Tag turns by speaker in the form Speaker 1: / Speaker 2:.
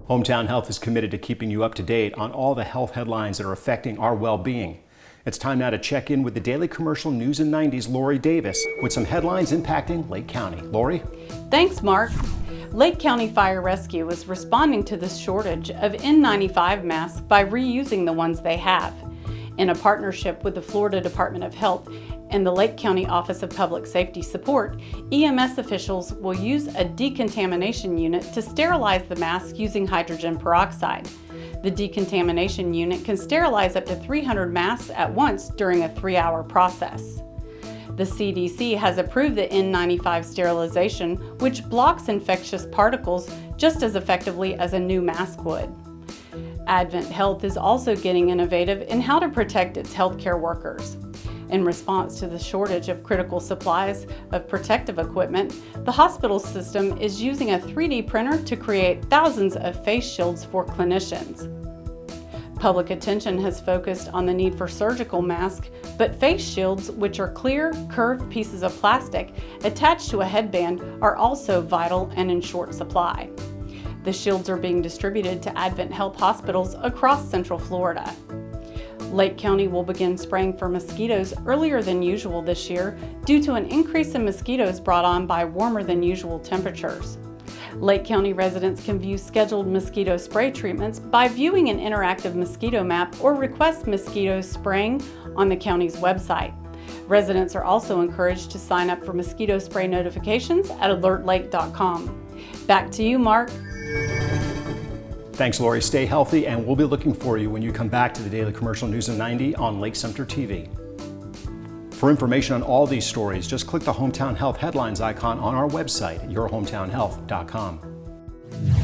Speaker 1: Hometown Health is committed to keeping you up to date on all the health headlines that are affecting our well-being. It's time now to check in with the Daily Commercial News and 90's Lori Davis with some headlines impacting Lake County. Lori?
Speaker 2: Thanks, Mark. Lake County Fire Rescue is responding to the shortage of N95 masks by reusing the ones they have. In a partnership with the Florida Department of Health and the Lake County Office of Public Safety Support, EMS officials will use a decontamination unit to sterilize the mask using hydrogen peroxide. The decontamination unit can sterilize up to 300 masks at once during a 3-hour process. The CDC has approved the N95 sterilization, which blocks infectious particles just as effectively as a new mask would. AdventHealth is also getting innovative in how to protect its healthcare workers. In response to the shortage of critical supplies of protective equipment, the hospital system is using a 3D printer to create thousands of face shields for clinicians. Public attention has focused on the need for surgical masks, but face shields, which are clear, curved pieces of plastic attached to a headband, are also vital and in short supply. The shields are being distributed to AdventHealth hospitals across Central Florida. Lake County will begin spraying for mosquitoes earlier than usual this year due to an increase in mosquitoes brought on by warmer than usual temperatures. Lake County residents can view scheduled mosquito spray treatments by viewing an interactive mosquito map or request mosquito spraying on the county's website. Residents are also encouraged to sign up for mosquito spray notifications at alertlake.com. Back to you, Mark.
Speaker 1: Thanks, Lori. Stay healthy, and we'll be looking for you when you come back to the Daily Commercial News and 90 on Lake Sumter TV. For information on all these stories, just click the Hometown Health headlines icon on our website at yourhometownhealth.com.